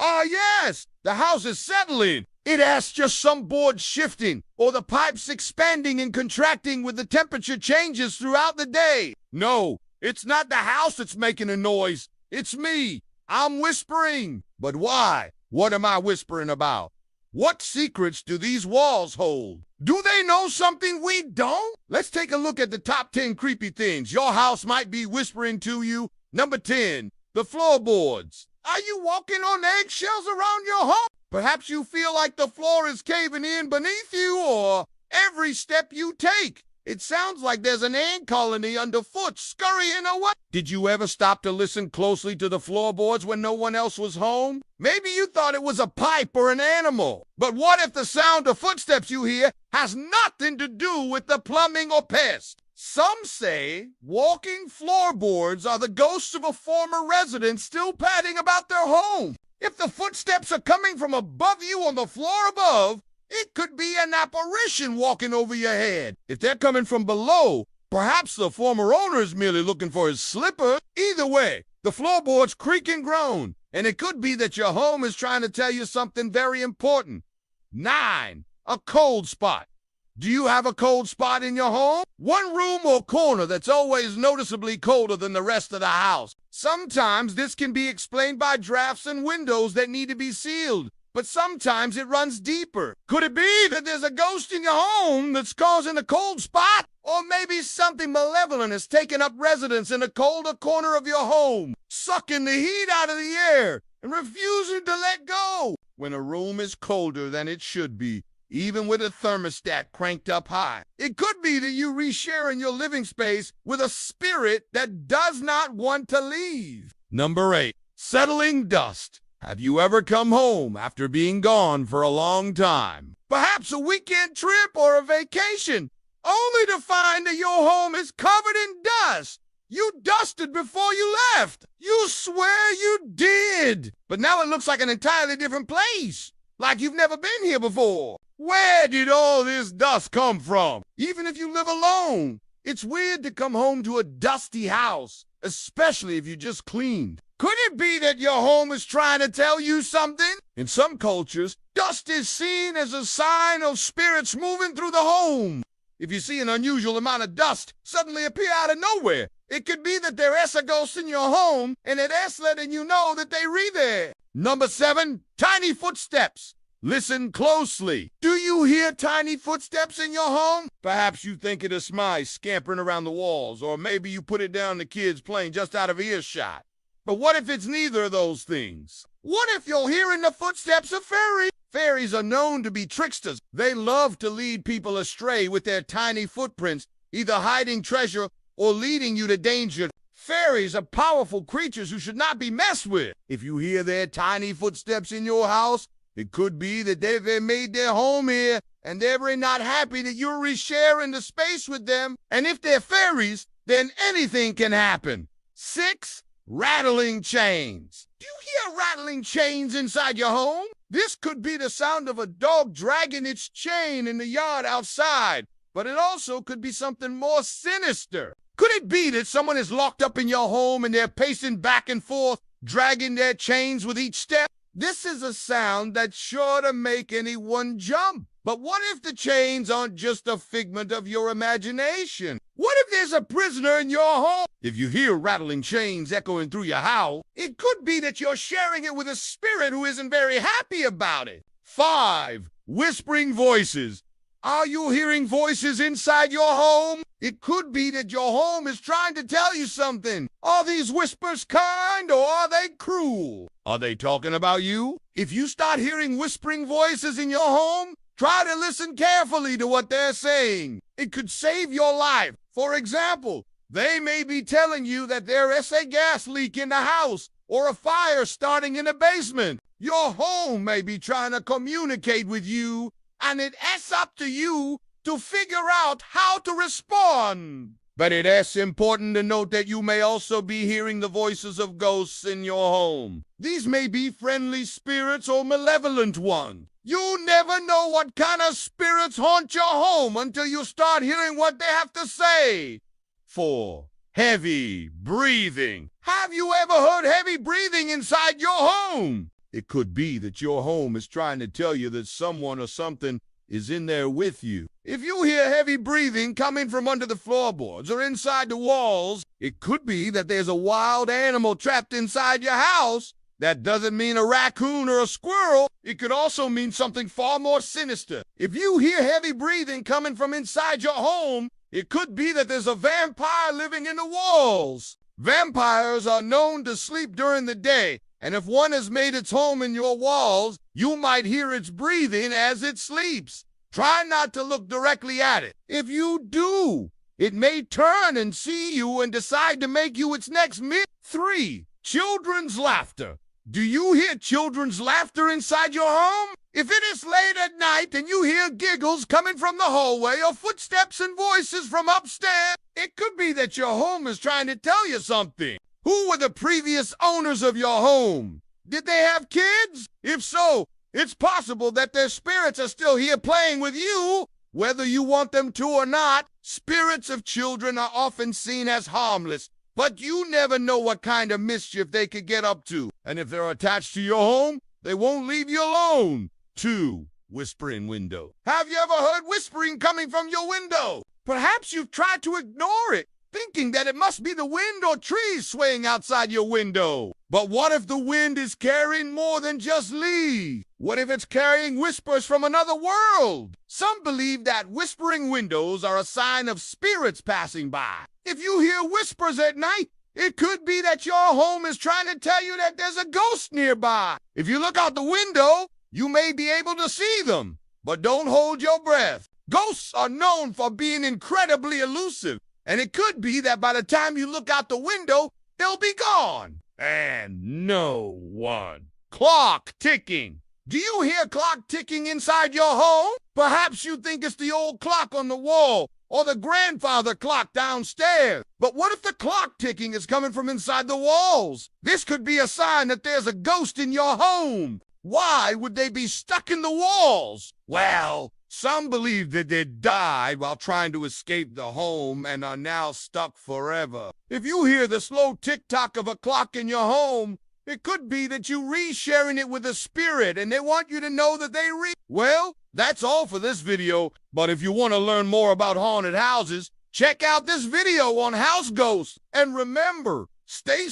Ah, yes, the house is settling. It has just some boards shifting or the pipes expanding and contracting with the temperature changes throughout the day. No, it's not the house that's making a noise. It's me. I'm whispering. But why? What am I whispering about? What secrets do these walls hold? Do they know something we don't? Let's take a look at the top 10 creepy things your house might be whispering to you. Number 10, the floorboards. Are you walking on eggshells around your home? Perhaps you feel like the floor is caving in beneath you or every step you take. It sounds like there's an ant colony underfoot scurrying away. Did you ever stop to listen closely to the floorboards when no one else was home? Maybe you thought it was a pipe or an animal. But what if the sound of footsteps you hear has nothing to do with the plumbing or pest? Some say walking floorboards are the ghosts of a former resident still padding about their home. If the footsteps are coming from above you on the floor above, it could be an apparition walking over your head. If they're coming from below, perhaps the former owner is merely looking for his slipper. Either way, the floorboards creak and groan, and it could be that your home is trying to tell you something very important. 9, a cold spot. Do you have a cold spot in your home? One room or corner that's always noticeably colder than the rest of the house. Sometimes this can be explained by drafts and windows that need to be sealed, but sometimes it runs deeper. Could it be that there's a ghost in your home that's causing a cold spot? Or maybe something malevolent has taken up residence in a colder corner of your home, sucking the heat out of the air and refusing to let go. When a room is colder than it should be, even with a thermostat cranked up high, it could be that you resharing your living space with a spirit that does not want to leave. Number 8, settling dust. Have you ever come home after being gone for a long time? Perhaps a weekend trip or a vacation, only to find that your home is covered in dust. You dusted before you left. You swear you did. But now it looks like an entirely different place, like you've never been here before. Where did all this dust come from? Even if you live alone, it's weird to come home to a dusty house, especially if you just cleaned. Could it be that your home is trying to tell you something? In some cultures, dust is seen as a sign of spirits moving through the home. If you see an unusual amount of dust suddenly appear out of nowhere, it could be that there is a ghost in your home and it is letting you know that they re there. Number 7, tiny footsteps. Listen closely. Do you hear tiny footsteps in your home? Perhaps you think it is mice scampering around the walls, or maybe you put it down to kids playing just out of earshot. But what if it's neither of those things? What if you're hearing the footsteps of fairies? Fairies are known to be tricksters. They love to lead people astray with their tiny footprints, either hiding treasure or leading you to danger. Fairies are powerful creatures who should not be messed with. If you hear their tiny footsteps in your house, it could be that they've made their home here, and they're very not happy that you're resharing the space with them. And if they're fairies, then anything can happen. 6, rattling chains. Do you hear rattling chains inside your home? This could be the sound of a dog dragging its chain in the yard outside, but it also could be something more sinister. Could it be that someone is locked up in your home and they're pacing back and forth, dragging their chains with each step? This is a sound that's sure to make anyone jump. But what if the chains aren't just a figment of your imagination? What if there's a prisoner in your home? If you hear rattling chains echoing through your house, it could be that you're sharing it with a spirit who isn't very happy about it. 5, whispering voices. Are you hearing voices inside your home? It could be that your home is trying to tell you something. Are these whispers kind or are they cruel? Are they talking about you? If you start hearing whispering voices in your home, try to listen carefully to what they're saying. It could save your life. For example, they may be telling you that there is a gas leak in the house or a fire starting in the basement. Your home may be trying to communicate with you, and it is up to you to figure out how to respond. But it is important to note that you may also be hearing the voices of ghosts in your home. These may be friendly spirits or malevolent ones. You never know what kind of spirits haunt your home until you start hearing what they have to say. 4, heavy breathing. Have you ever heard heavy breathing inside your home? It could be that your home is trying to tell you that someone or something is in there with you. If you hear heavy breathing coming from under the floorboards or inside the walls, it could be that there's a wild animal trapped inside your house. That doesn't mean a raccoon or a squirrel. It could also mean something far more sinister. If you hear heavy breathing coming from inside your home, it could be that there's a vampire living in the walls. Vampires are known to sleep during the day, and if one has made its home in your walls, you might hear its breathing as it sleeps. Try not to look directly at it. If you do, it may turn and see you and decide to make you its next meal. 3. Children's laughter. Do you hear children's laughter inside your home? If it is late at night and you hear giggles coming from the hallway or footsteps and voices from upstairs, it could be that your home is trying to tell you something. Who were the previous owners of your home? Did they have kids? If so, it's possible that their spirits are still here playing with you. Whether you want them to or not, spirits of children are often seen as harmless. But you never know what kind of mischief they could get up to. And if they're attached to your home, they won't leave you alone. 2. Whispering window. Have you ever heard whispering coming from your window? Perhaps you've tried to ignore it, thinking that it must be the wind or trees swaying outside your window. But what if the wind is carrying more than just leaves? What if it's carrying whispers from another world? Some believe that whispering windows are a sign of spirits passing by. If you hear whispers at night, it could be that your home is trying to tell you that there's a ghost nearby. If you look out the window, you may be able to see them, but don't hold your breath. Ghosts are known for being incredibly elusive, and it could be that by the time you look out the window, they'll be gone. And no one. Clock ticking. Do you hear clock ticking inside your home? Perhaps you think it's the old clock on the wall or the grandfather clock downstairs. But what if the clock ticking is coming from inside the walls? This could be a sign that there's a ghost in your home. Why would they be stuck in the walls? Well, some believe that they died while trying to escape the home and are now stuck forever. If you hear the slow tick-tock of a clock in your home, it could be that you re-sharing it with a spirit and they want you to know that they Well, that's all for this video, but if you want to learn more about haunted houses, check out this video on house ghosts. And remember, stay